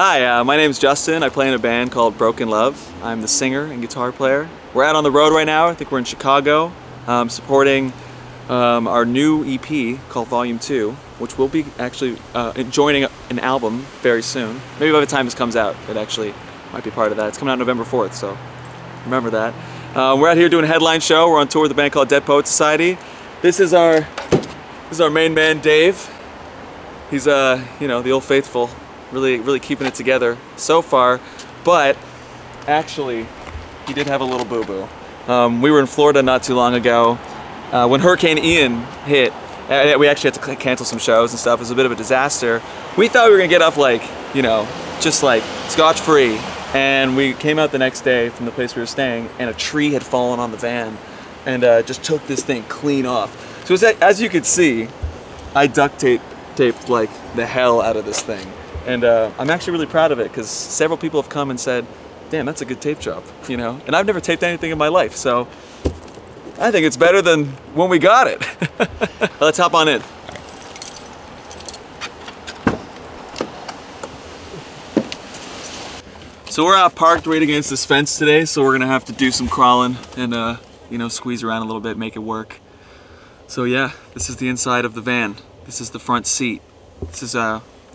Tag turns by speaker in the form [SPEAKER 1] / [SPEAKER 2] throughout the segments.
[SPEAKER 1] Hi, my name's Justin. I play in a band called BRKN LOVE. I'm the singer and guitar player. We're out on the road right now. I think we're in Chicago, supporting our new EP called Volume 2, which will be actually joining an album very soon. Maybe by the time this comes out, it actually might be part of that. It's coming out November 4th, so remember that. We're out here doing a headline show. We're on tour with a band called Dead Poets Society. This is our main man, Dave. He's the old faithful. Really keeping it together so far, but actually he did have a little boo-boo. We were in Florida not too long ago when Hurricane Ian hit. We actually had to cancel some shows and stuff. It was a bit of a disaster. We thought we were gonna get off just like scotch-free, and we came out the next day from the place we were staying, and a tree had fallen on the van and just took this thing clean off. So as you could see, I duct taped like the hell out of this thing. And I'm actually really proud of it because several people have come and said, damn, that's a good tape job, you know? And I've never taped anything in my life, so I think it's better than when we got it. Let's hop on in. So we're parked right against this fence today, so we're gonna have to do some crawling and squeeze around a little bit, make it work. So yeah, this is the inside of the van. This is the front seat. This is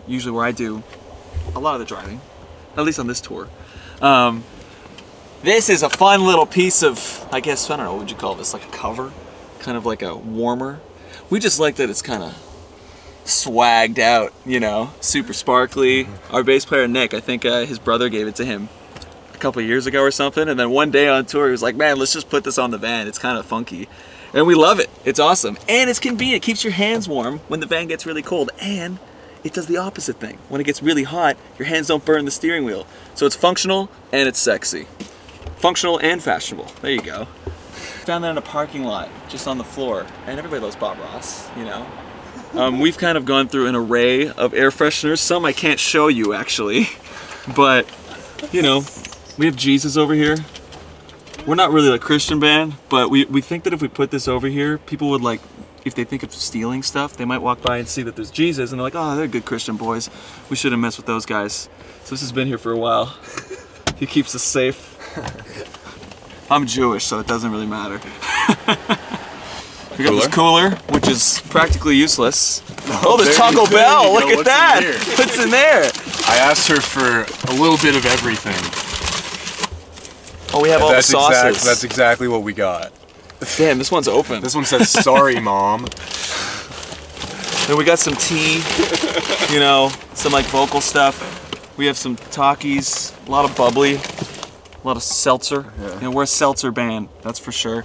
[SPEAKER 1] usually where I do a lot of the driving, at least on this tour. This is a fun little piece of, I guess, I don't know, what would you call this? Like a cover? Kind of like a warmer. We just like that it's kind of swagged out, you know, super sparkly. Our bass player, Nick, I think his brother gave it to him a couple years ago or something, and then one day on tour he was like, man, let's just put this on the van. It's kind of funky. And we love it. It's awesome. And it's convenient. It keeps your hands warm when the van gets really cold. And it does the opposite thing. When it gets really hot, your hands don't burn the steering wheel. So it's functional and it's sexy. Functional and fashionable. There you go. Found that in a parking lot, just on the floor. And everybody loves Bob Ross, you know. We've kind of gone through an array of air fresheners. Some I can't show you, actually. But, you know, we have Jesus over here. We're not really a Christian band, but we think that if we put this over here, people would like, if they think of stealing stuff, they might walk by and see that there's Jesus, and they're like, oh, they're good Christian boys. We shouldn't mess with those guys. So this has been here for a while. He keeps us safe. I'm Jewish, so it doesn't really matter. We got this cooler, which is practically useless. Oh, there's Taco Bell! Look at that! What's in there?
[SPEAKER 2] I asked her for a little bit of everything.
[SPEAKER 1] Oh, we have all the sauces.
[SPEAKER 2] That's exactly what we got.
[SPEAKER 1] Damn, this one's open.
[SPEAKER 2] This one says, sorry, Mom.
[SPEAKER 1] Then we got some tea, you know, some like vocal stuff. We have some Takis, a lot of bubbly, a lot of seltzer. Yeah. You know, we're a seltzer band, that's for sure.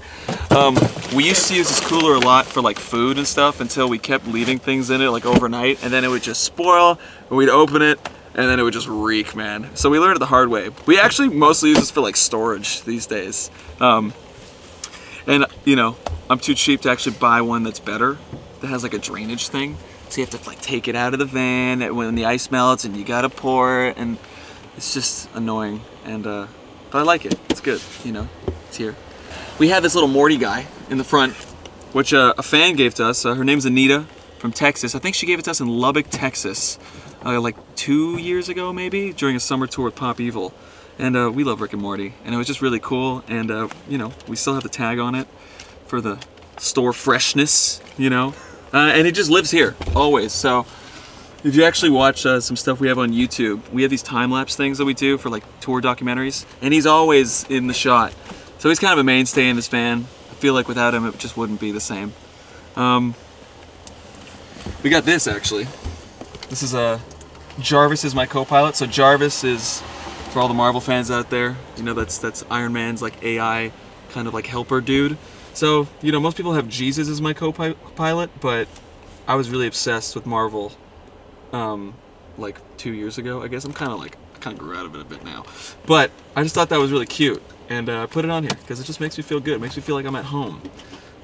[SPEAKER 1] We used to use this cooler a lot for like food and stuff until we kept leaving things in it like overnight, and then it would just spoil, and we'd open it, and then it would just reek, man. So we learned it the hard way. We actually mostly use this for like storage these days. And you know, I'm too cheap to actually buy one that's better, that has like a drainage thing. So you have to like take it out of the van when the ice melts, and you gotta pour it, and it's just annoying. And but I like it. It's good, you know. It's here. We have this little Morty guy in the front, which a fan gave to us. Her name's Anita from Texas. I think she gave it to us in Lubbock, Texas, like 2 years ago maybe, during a summer tour with Pop Evil. And we love Rick and Morty, and it was just really cool. And you know, we still have the tag on it for the store freshness, you know. And it just lives here always. So if you actually watch some stuff we have on YouTube, we have these time-lapse things that we do for like tour documentaries, and he's always in the shot. So he's kind of a mainstay in this van. I feel like without him, it just wouldn't be the same. We got this actually. This is Jarvis is my co-pilot. So Jarvis is, for all the Marvel fans out there, you know, that's Iron Man's like AI kind of like helper dude. So, you know, most people have Jesus as my co-pilot, but I was really obsessed with Marvel like 2 years ago, I guess. I kind of grew out of it a bit now. But I just thought that was really cute, and I put it on here because it just makes me feel good. It makes me feel like I'm at home.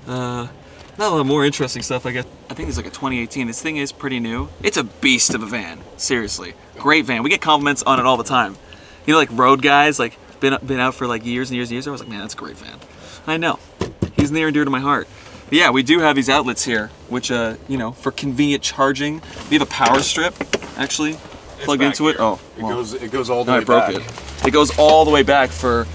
[SPEAKER 1] Not a lot more interesting stuff, I guess. I think it's like a 2018. This thing is pretty new. It's a beast of a van, seriously. Great van. We get compliments on it all the time. You know, like road guys, like been out for like years and years and years. I was like, man, that's a great van. I know. He's near and dear to my heart. But yeah, we do have these outlets here, which, you know, for convenient charging. We have a power strip, actually. plugged into it? Oh, well.
[SPEAKER 2] It goes all the
[SPEAKER 1] No,
[SPEAKER 2] way
[SPEAKER 1] I broke
[SPEAKER 2] back.
[SPEAKER 1] it. It goes all the way back for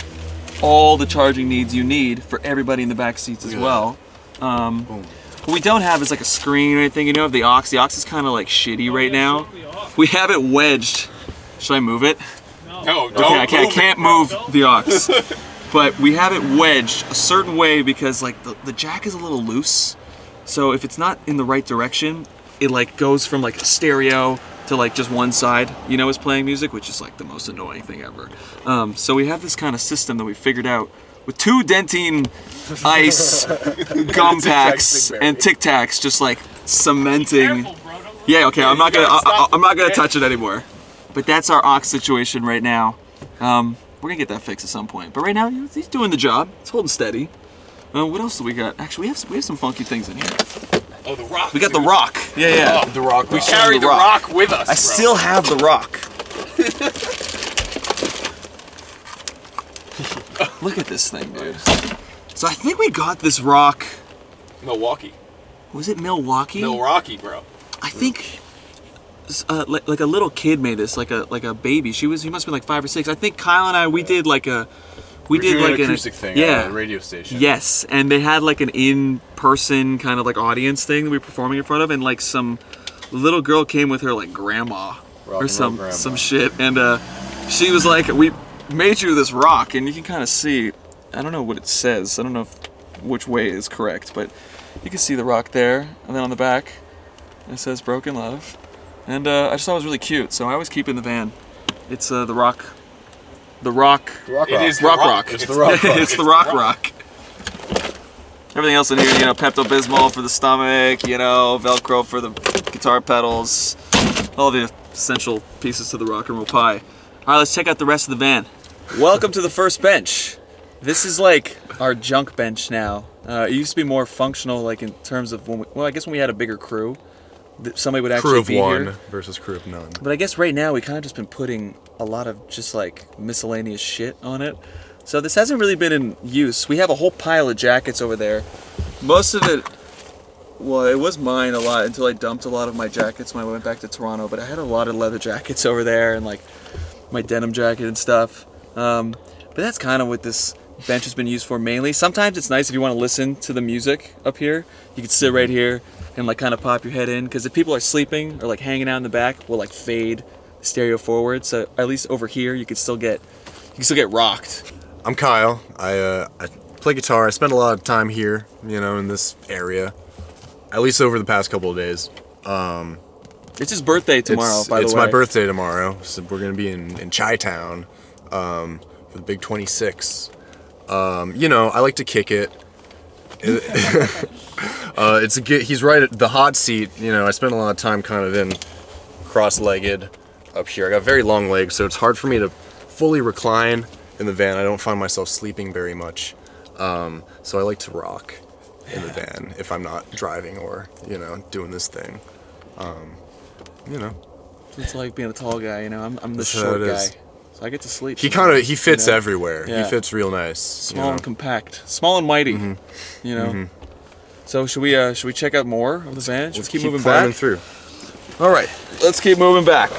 [SPEAKER 1] all the charging needs you need for everybody in the back seats as well. What we don't have is like a screen or anything. You know, of the aux. The aux is kind of like shitty right now. We have it wedged. Should I move it?
[SPEAKER 2] No, don't.
[SPEAKER 1] Okay, I can't move the aux. But we have it wedged a certain way because like the jack is a little loose. So if it's not in the right direction, it like goes from like a stereo to like just one side, you know, is playing music, which is like the most annoying thing ever. So we have this kind of system that we figured out with 2 Dentine ice gum packs and Tic Tacs, just like cementing. Yeah, okay, I'm not gonna touch it anymore. But that's our aux situation right now. We're gonna get that fixed at some point. But right now, he's doing the job. It's holding steady. What else do we got? Actually, we have some funky things in here.
[SPEAKER 2] Oh, the rock.
[SPEAKER 1] We got the rock. Yeah.
[SPEAKER 2] Oh, the rock.
[SPEAKER 1] We
[SPEAKER 2] carry the rock with us.
[SPEAKER 1] I still have the rock. Look at this thing, dude. So I think we got this rock.
[SPEAKER 2] Milwaukee.
[SPEAKER 1] Was it Milwaukee?
[SPEAKER 2] Milwaukee, bro.
[SPEAKER 1] I think like a little kid made this, like a baby. He must have been like 5 or 6. I think Kyle and I we did like an
[SPEAKER 2] acoustic thing at a radio station.
[SPEAKER 1] Yes, and they had like an in-person kind of like audience thing that we were performing in front of, and like some little girl came with her like grandma or some shit, and she was like, "We made you this rock," and you can kind of see. I don't know what it says. I don't know which way is correct, but you can see the rock there, and then on the back it says "Broken Love," and I just thought it was really cute, so I always keep it in the van. It's the rock. The rock.
[SPEAKER 2] It is
[SPEAKER 1] rock.
[SPEAKER 2] It's the rock.
[SPEAKER 1] It's the rock. Everything else in here, you know, Pepto-Bismol for the stomach, you know, Velcro for the guitar pedals, all the essential pieces to the rock and roll pie. All right, let's check out the rest of the van. Welcome to the first bench. This is like our junk bench now. It used to be more functional, like in terms of I guess when we had a bigger crew, somebody would actually be here.
[SPEAKER 2] Crew of 1 versus crew of none.
[SPEAKER 1] But I guess right now we kind of just been putting a lot of just like miscellaneous shit on it. So this hasn't really been in use. We have a whole pile of jackets over there. Most of it, well, it was mine a lot until I dumped a lot of my jackets when I went back to Toronto. But I had a lot of leather jackets over there and like my denim jacket and stuff. But that's kind of what this bench has been used for mainly. Sometimes it's nice if you want to listen to the music up here. You can sit right here and like kind of pop your head in, because if people are sleeping or like hanging out in the back, we'll like fade the stereo forward. So at least over here you can still get rocked.
[SPEAKER 2] I'm Kyle. I play guitar. I spend a lot of time here, you know, in this area, at least over the past couple of days.
[SPEAKER 1] It's his birthday tomorrow, by the way.
[SPEAKER 2] It's my birthday tomorrow, so we're gonna be in Chi-Town for the big 26. You know, I like to kick it. He's right at the hot seat. You know, I spend a lot of time kind of in cross-legged up here. I got very long legs, so it's hard for me to fully recline in the van. I don't find myself sleeping very much, so I like to rock in the van if I'm not driving or, you know, doing this thing. You know,
[SPEAKER 1] it's like being a tall guy. You know, I'm the short guy, so I get to sleep.
[SPEAKER 2] He fits everywhere. Yeah. He fits real nice.
[SPEAKER 1] Small and compact, small and mighty. You know. So should we check out more of the van? Let's keep moving back.
[SPEAKER 2] Through.
[SPEAKER 1] All right, let's keep moving back.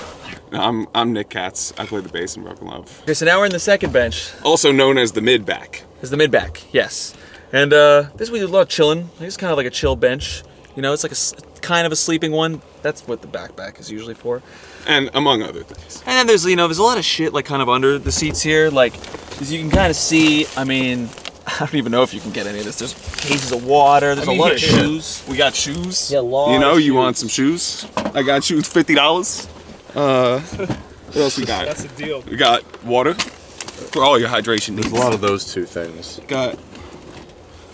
[SPEAKER 3] I'm Nick Katz. I play the bass in Broken Love.
[SPEAKER 1] Okay, so now we're in the second bench.
[SPEAKER 3] Also known as the mid-back.
[SPEAKER 1] As the mid-back, yes. And this we do a lot of chilling. It's kind of like a chill bench. You know, it's like a kind of a sleeping one. That's what the backpack is usually for.
[SPEAKER 3] And among other things.
[SPEAKER 1] And then there's, you know, there's a lot of shit like kind of under the seats here. Like, as you can kind of see, I mean, I don't even know if you can get any of this. There's cases of water. There's a lot of shoes.
[SPEAKER 3] We got shoes.
[SPEAKER 1] Yeah,
[SPEAKER 3] you know, you want some shoes? I got shoes, $50. What else we got?
[SPEAKER 4] That's a deal.
[SPEAKER 3] We got water for all your hydration needs.
[SPEAKER 2] There's a lot of those two things.
[SPEAKER 3] Got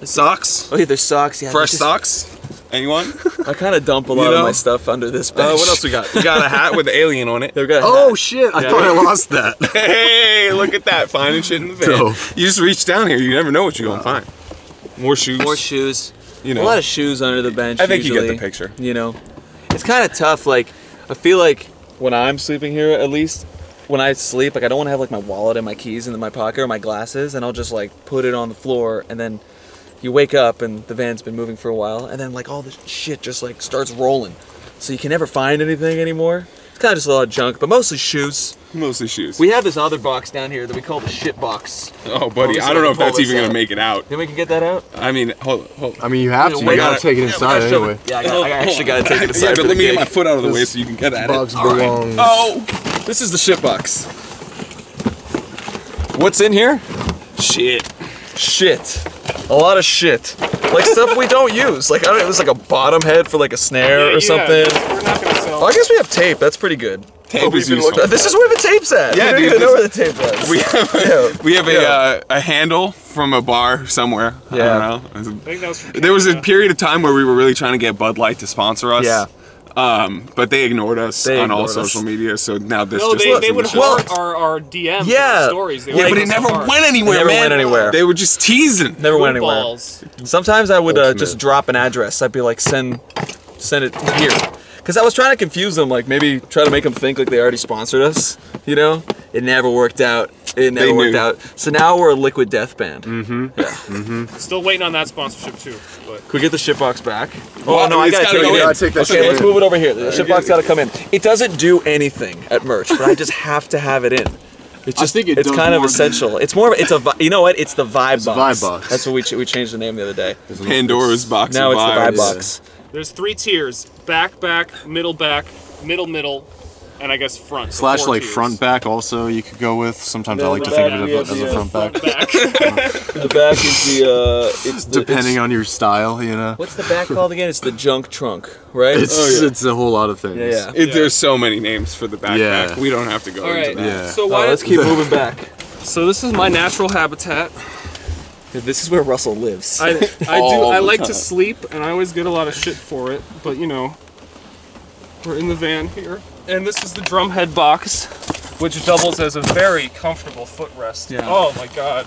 [SPEAKER 3] socks.
[SPEAKER 1] Oh yeah, there's socks. Yeah,
[SPEAKER 3] fresh socks. Anyone?
[SPEAKER 1] I kind of dump a lot of my stuff under this bench.
[SPEAKER 3] What else we got? We got a hat with the alien on it.
[SPEAKER 2] Oh shit! I thought I lost that.
[SPEAKER 3] Hey, look at that! Finding shit in the van.
[SPEAKER 2] Dope.
[SPEAKER 3] You just reach down here. You never know what you're gonna find. More shoes.
[SPEAKER 1] More shoes.
[SPEAKER 3] You know,
[SPEAKER 1] a lot of shoes under the bench.
[SPEAKER 3] I think
[SPEAKER 1] usually,
[SPEAKER 3] you get the picture.
[SPEAKER 1] You know, it's kind of tough. Like, I feel like when I'm sleeping here, at least when I sleep, like I don't want to have like my wallet and my keys in my pocket or my glasses, and I'll just like put it on the floor, and then you wake up and the van's been moving for a while, and then like all this shit just like starts rolling, so you can never find anything anymore. It's kind of just a lot of junk, but mostly shoes.
[SPEAKER 3] Mostly shoes.
[SPEAKER 1] We have this other box down here that we call the shit box.
[SPEAKER 3] Oh, buddy, I don't know if that's even gonna make it out.
[SPEAKER 1] Then we can get that out?
[SPEAKER 3] I mean, hold.
[SPEAKER 2] I mean, you have to. You gotta take it inside anyway.
[SPEAKER 1] Yeah, I actually gotta take it inside.
[SPEAKER 3] Yeah, but let me get my foot out of the way so you can get at it.
[SPEAKER 2] Box belongs.
[SPEAKER 3] Oh,
[SPEAKER 1] this is the shit box. What's in here?
[SPEAKER 3] shit.
[SPEAKER 1] Shit. A lot of shit. Like stuff we don't use. Like, I don't know, it was like a bottom head for like a snare or something.
[SPEAKER 4] We're not gonna sell.
[SPEAKER 1] Oh, I guess we have tape. That's pretty good.
[SPEAKER 3] Tape is useful.
[SPEAKER 1] This is where the tape's at.
[SPEAKER 3] Yeah,
[SPEAKER 1] we don't
[SPEAKER 3] dude,
[SPEAKER 1] even know where the tape was.
[SPEAKER 3] We have a handle from a bar somewhere.
[SPEAKER 1] Yeah.
[SPEAKER 3] I don't know.
[SPEAKER 4] I think that was from
[SPEAKER 3] There was a
[SPEAKER 4] Canada.
[SPEAKER 3] period of time where we were really trying to get Bud Light to sponsor us.
[SPEAKER 1] Yeah.
[SPEAKER 3] But they ignored us
[SPEAKER 1] They
[SPEAKER 3] on all
[SPEAKER 1] ignored us.
[SPEAKER 3] social media, so now this
[SPEAKER 4] No,
[SPEAKER 3] just
[SPEAKER 4] they
[SPEAKER 3] lets
[SPEAKER 4] would
[SPEAKER 3] them
[SPEAKER 4] heart
[SPEAKER 3] show.
[SPEAKER 4] our DMs,
[SPEAKER 1] Yeah.
[SPEAKER 4] our stories. They
[SPEAKER 3] Yeah,
[SPEAKER 4] would
[SPEAKER 3] but
[SPEAKER 4] make
[SPEAKER 3] it
[SPEAKER 4] us
[SPEAKER 3] never
[SPEAKER 4] heart.
[SPEAKER 3] went anywhere,
[SPEAKER 1] Never
[SPEAKER 3] man.
[SPEAKER 1] went anywhere.
[SPEAKER 3] They were just teasing.
[SPEAKER 1] Never went anywhere.
[SPEAKER 4] Balls.
[SPEAKER 1] Sometimes I would
[SPEAKER 2] Ultimate.
[SPEAKER 1] just drop an address. I'd be like, send it here. Because I was trying to confuse them, like maybe try to make them think like they already sponsored us, you know? It never worked out. It never
[SPEAKER 3] They
[SPEAKER 1] worked
[SPEAKER 3] knew.
[SPEAKER 1] out. So now we're a Liquid Death band.
[SPEAKER 4] Still waiting on that sponsorship too. But
[SPEAKER 1] Could we get the shitbox back?
[SPEAKER 3] Well,
[SPEAKER 1] Oh no, I
[SPEAKER 3] it's
[SPEAKER 1] gotta
[SPEAKER 3] gotta
[SPEAKER 1] take
[SPEAKER 3] go
[SPEAKER 1] it
[SPEAKER 3] in.
[SPEAKER 1] in.
[SPEAKER 2] Gotta take that shit
[SPEAKER 1] Okay, let's
[SPEAKER 2] in.
[SPEAKER 1] move it over here. The shitbox gotta come in. It doesn't do anything at merch, but I just have to have it in. It's just,
[SPEAKER 2] think it
[SPEAKER 1] it's
[SPEAKER 2] does
[SPEAKER 1] kind of
[SPEAKER 2] more
[SPEAKER 1] essential. It's more of, it's a, you know what? It's the vibe box.
[SPEAKER 2] vibe box.
[SPEAKER 1] That's what we changed the name the other day.
[SPEAKER 3] Pandora's box.
[SPEAKER 1] Now
[SPEAKER 3] of
[SPEAKER 1] it's the vibe
[SPEAKER 3] vibes.
[SPEAKER 1] box.
[SPEAKER 4] there's 3 tiers: back, middle, middle, and I guess front. So
[SPEAKER 2] Slash
[SPEAKER 4] 4
[SPEAKER 2] like
[SPEAKER 4] tiers.
[SPEAKER 2] front back also you could go with. Sometimes I
[SPEAKER 1] No,
[SPEAKER 2] like to
[SPEAKER 1] the
[SPEAKER 2] think
[SPEAKER 1] back,
[SPEAKER 2] of
[SPEAKER 1] we
[SPEAKER 2] it
[SPEAKER 1] have
[SPEAKER 2] as
[SPEAKER 1] the,
[SPEAKER 2] a front back.
[SPEAKER 4] Back.
[SPEAKER 1] The back is it's the,
[SPEAKER 2] Depending on your style, you know.
[SPEAKER 1] what's the back called again? It's the junk trunk, right?
[SPEAKER 2] It's a whole lot of things.
[SPEAKER 1] yeah.
[SPEAKER 3] There's so many names for the backpack.
[SPEAKER 2] Yeah.
[SPEAKER 3] We don't have to go
[SPEAKER 4] All right.
[SPEAKER 3] into that.
[SPEAKER 2] Yeah.
[SPEAKER 4] So
[SPEAKER 1] Oh,
[SPEAKER 4] why?
[SPEAKER 1] let's keep moving back.
[SPEAKER 4] So this is my natural habitat.
[SPEAKER 1] This is where Russell lives.
[SPEAKER 4] I
[SPEAKER 3] All the
[SPEAKER 4] like
[SPEAKER 3] time.
[SPEAKER 4] to sleep, and I always get a lot of shit for it. But you know, we're in the van here, and this is the drumhead box, which doubles as a very comfortable footrest.
[SPEAKER 1] Yeah.
[SPEAKER 4] Oh my god.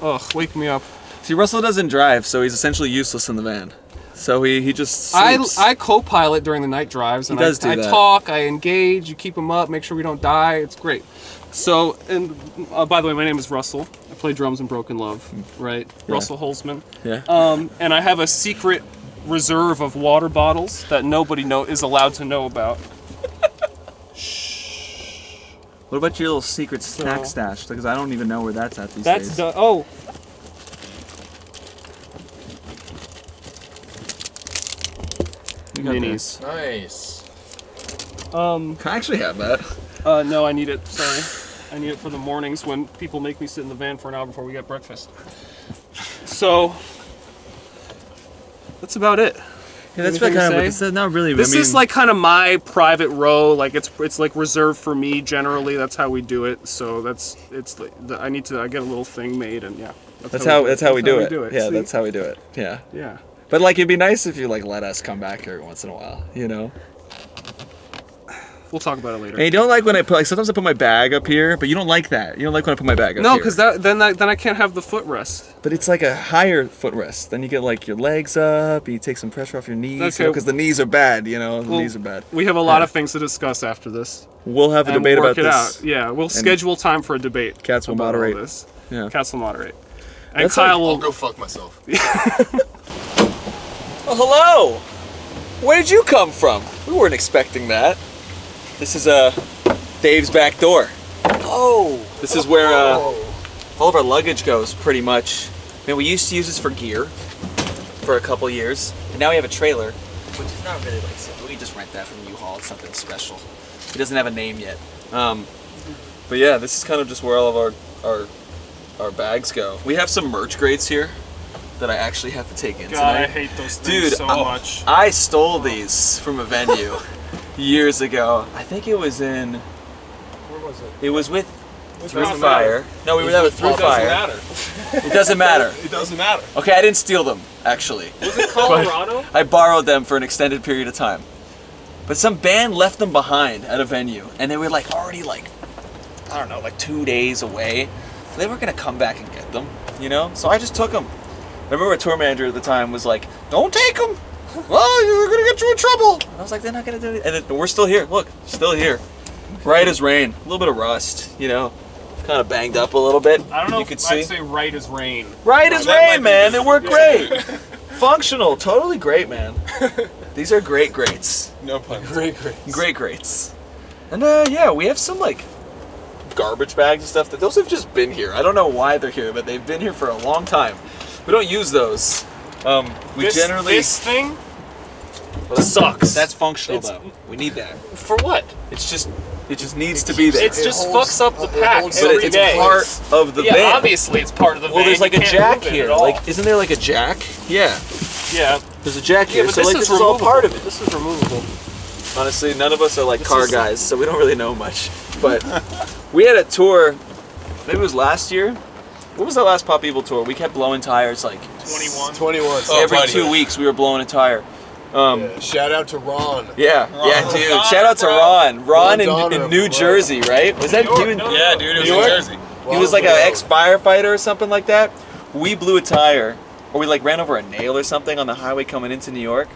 [SPEAKER 4] Ugh, wake me up.
[SPEAKER 1] See, Russell doesn't drive, so he's essentially useless in the van. So he just sleeps.
[SPEAKER 4] I co-pilot during the night drives, and
[SPEAKER 1] does do
[SPEAKER 4] I
[SPEAKER 1] that.
[SPEAKER 4] talk, I engage, you keep them up, make sure we don't die. It's great. So, and by the way, my name is Russell. I play drums in Broken Love, right? Russell Holzman.
[SPEAKER 1] Yeah.
[SPEAKER 4] And I have a secret reserve of water bottles that nobody is allowed to know about.
[SPEAKER 1] What about your little secret snack
[SPEAKER 4] So-
[SPEAKER 1] stash? Because I don't even know where that's at these
[SPEAKER 4] That's
[SPEAKER 1] days.
[SPEAKER 4] the oh.
[SPEAKER 1] You got
[SPEAKER 4] Minis.
[SPEAKER 2] Nice.
[SPEAKER 1] Can I actually have that?
[SPEAKER 4] No, I need it. Sorry, I need it for the mornings when people make me sit in the van for an hour before we get breakfast. So that's about it.
[SPEAKER 1] Yeah, that's
[SPEAKER 4] Anything to
[SPEAKER 1] kind of.
[SPEAKER 4] say?
[SPEAKER 1] It's not really.
[SPEAKER 4] This is like kind of my private row. Like it's like reserved for me generally. That's how we do it. So it's like I get a little thing made, and yeah.
[SPEAKER 1] That's how we do it. Yeah,
[SPEAKER 4] See?
[SPEAKER 1] that's how we do it. Yeah.
[SPEAKER 4] Yeah.
[SPEAKER 1] But like, it'd be nice if you like let us come back here every once in a while. You know.
[SPEAKER 4] We'll talk about it later.
[SPEAKER 1] And you don't like when I put like sometimes I put my bag up here, but you don't like that. You don't like when I put my bag up
[SPEAKER 4] No,
[SPEAKER 1] here.
[SPEAKER 4] because then I can't have the footrest.
[SPEAKER 1] But it's like a higher footrest. Then you get like your legs up. You take some pressure off your knees.
[SPEAKER 4] Okay.
[SPEAKER 1] Because the knees are bad. You know, the
[SPEAKER 4] Well,
[SPEAKER 1] knees are bad.
[SPEAKER 4] We have a lot of things to discuss after this.
[SPEAKER 1] We'll have a
[SPEAKER 4] And
[SPEAKER 1] debate
[SPEAKER 4] work
[SPEAKER 1] about
[SPEAKER 4] it
[SPEAKER 1] this.
[SPEAKER 4] out. Yeah, we'll schedule time for a debate.
[SPEAKER 1] Cats will
[SPEAKER 4] about all
[SPEAKER 1] moderate.
[SPEAKER 4] this.
[SPEAKER 1] Yeah.
[SPEAKER 4] Cats will moderate. And
[SPEAKER 1] That's
[SPEAKER 4] Kyle
[SPEAKER 2] I'll
[SPEAKER 4] will.
[SPEAKER 2] go fuck myself.
[SPEAKER 1] Oh, hello! Where did you come from? We weren't expecting that. This is Dave's back door. Oh! This is where all of our luggage goes, pretty much. I mean, we used to use this for gear for a couple years, and now we have a trailer, which is not really like, we just rent that from U-Haul. It's something special. It doesn't have a name yet. But yeah, this is kind of just where all of our bags go. We have some merch crates here that I actually have to take in
[SPEAKER 4] God,
[SPEAKER 1] tonight.
[SPEAKER 4] I hate those things
[SPEAKER 1] Dude,
[SPEAKER 4] so much.
[SPEAKER 1] I stole these from a venue years ago. I think it was in.
[SPEAKER 4] Where was it?
[SPEAKER 1] It was with Through
[SPEAKER 4] doesn't
[SPEAKER 1] Fire. No, we were there with Through
[SPEAKER 4] It doesn't
[SPEAKER 1] Fire.
[SPEAKER 4] matter.
[SPEAKER 1] It doesn't matter.
[SPEAKER 3] It doesn't matter.
[SPEAKER 1] Okay, I didn't steal them actually.
[SPEAKER 4] Was it Colorado?
[SPEAKER 1] I borrowed them for an extended period of time. But some band left them behind at a venue, and they were like already like, I don't know, like 2 days away. So they weren't gonna come back and get them, you know. So I just took them. I remember a tour manager at the time was like, "Don't take them. Oh, you're gonna get you in trouble." And I was like, "They're not gonna do it." And then, we're still here. Look, still here. Right as rain. A little bit of rust, you know. Kind of banged up a little bit.
[SPEAKER 4] I don't know
[SPEAKER 1] You
[SPEAKER 4] if
[SPEAKER 1] could see.
[SPEAKER 4] I'd say right as rain.
[SPEAKER 1] Right as
[SPEAKER 4] that might
[SPEAKER 1] rain,
[SPEAKER 4] be
[SPEAKER 1] man. They
[SPEAKER 4] different.
[SPEAKER 1] work great. Functional. Totally great, man. These are great greats.
[SPEAKER 3] No pun.
[SPEAKER 4] Great.
[SPEAKER 1] Great greats. And yeah, we have some like garbage bags and stuff. Those have just been here. I don't know why they're here, but they've been here for a long time. We don't use those.
[SPEAKER 4] This thing
[SPEAKER 1] well,
[SPEAKER 4] sucks.
[SPEAKER 1] That's functional though. We need that.
[SPEAKER 4] For what?
[SPEAKER 1] It just needs to be there.
[SPEAKER 4] It just fucks up the pack
[SPEAKER 2] holds
[SPEAKER 4] every
[SPEAKER 1] it's
[SPEAKER 4] day.
[SPEAKER 1] part of the
[SPEAKER 4] Yeah,
[SPEAKER 1] van.
[SPEAKER 4] obviously it's part of the van.
[SPEAKER 1] Well, there's like
[SPEAKER 4] You
[SPEAKER 1] a
[SPEAKER 4] can't
[SPEAKER 1] jack
[SPEAKER 4] move it
[SPEAKER 1] here.
[SPEAKER 4] at all.
[SPEAKER 1] Like, isn't there like a jack? Yeah.
[SPEAKER 4] Yeah.
[SPEAKER 1] There's a jack here.
[SPEAKER 4] Yeah, but
[SPEAKER 1] So like this is all part of it.
[SPEAKER 4] This is removable.
[SPEAKER 1] Honestly, none of us are like car
[SPEAKER 4] is-
[SPEAKER 1] guys, so we don't really know much. But we had a tour. Maybe it was last year. What was our last Pop Evil tour? We kept blowing tires like
[SPEAKER 4] 21.
[SPEAKER 2] 21.
[SPEAKER 1] every 2 weeks. We were blowing a tire.
[SPEAKER 2] Yeah. Shout out to Ron.
[SPEAKER 1] Yeah, dude. Shout out to Ron. Ron in New Jersey, right? Was that
[SPEAKER 4] New York,
[SPEAKER 1] you?
[SPEAKER 4] no,
[SPEAKER 3] Yeah, dude, it was
[SPEAKER 1] New
[SPEAKER 3] in
[SPEAKER 1] York?
[SPEAKER 3] Jersey.
[SPEAKER 1] He was like an ex-firefighter or something like that. We blew a tire, or we like ran over a nail or something on the highway coming into New York.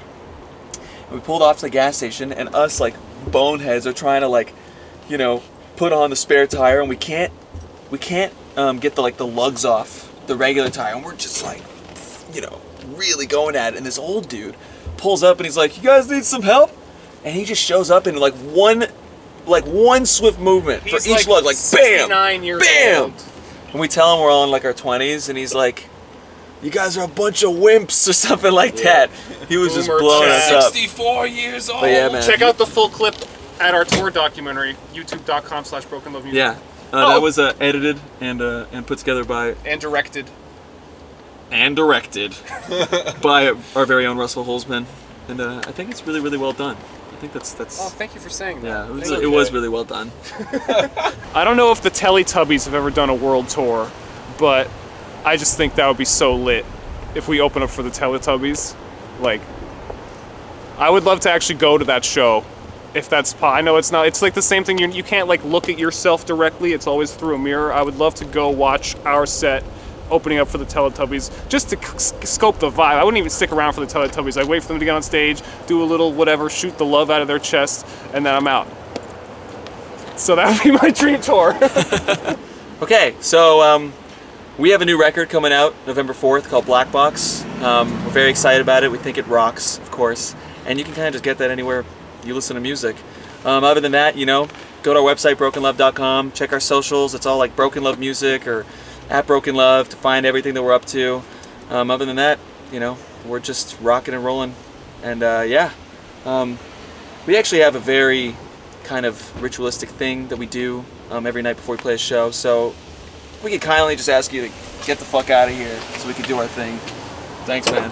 [SPEAKER 1] And we pulled off to the gas station, and us like boneheads are trying to like, you know, put on the spare tire, and we can't get the lugs off the regular tire, and we're just like, you know, really going at it. And this old dude pulls up and he's like, "You guys need some help?" And he just shows up in like one swift movement
[SPEAKER 4] He's
[SPEAKER 1] for each
[SPEAKER 4] like
[SPEAKER 1] lug, like bam,
[SPEAKER 4] 69 years
[SPEAKER 1] bam.
[SPEAKER 4] old.
[SPEAKER 1] And we tell him we're all in like our 20s, and he's like, "You guys are a bunch of wimps," or something like that. He was just
[SPEAKER 4] Boomer
[SPEAKER 1] blowing
[SPEAKER 4] Chad.
[SPEAKER 1] us up.
[SPEAKER 3] 64 years old.
[SPEAKER 1] But yeah, man.
[SPEAKER 4] Check out the full clip at our tour documentary, youtube.com/brokenlovemusic.
[SPEAKER 1] Yeah, that was edited and put together by
[SPEAKER 4] And directed.
[SPEAKER 1] by our very own Russell Holzman, and I think it's really well done. I think that's
[SPEAKER 4] Oh, thank you for saying that.
[SPEAKER 1] yeah,
[SPEAKER 4] Thank
[SPEAKER 1] it
[SPEAKER 4] you.
[SPEAKER 1] was really well done.
[SPEAKER 4] I don't know if the Teletubbies have ever done a world tour, but I just think that would be so lit if we open up for the Teletubbies. Like, I would love to actually go to that show. If that's I know it's not. It's like the same thing. You can't like look at yourself directly. It's always through a mirror. I would love to go watch our set opening up for the Teletubbies just to scope the vibe. I wouldn't even stick around for the Teletubbies. I'd wait for them to get on stage, do a little whatever, shoot the love out of their chest, and then I'm out. So that would be my dream tour.
[SPEAKER 1] Okay, so we have a new record coming out November 4th called Black Box. We're very excited about it. We think it rocks, of course, and you can kind of just get that anywhere you listen to music. Other than that, you know, go to our website, brokenlove.com, check our socials. It's all like Broken Love Music or at Broken Love to find everything that we're up to. Other than that, you know, we're just rocking and rolling. And yeah, we actually have a very kind of ritualistic thing that we do every night before we play a show. So we could kindly just ask you to get the fuck out of here so we can do our thing. Thanks, man.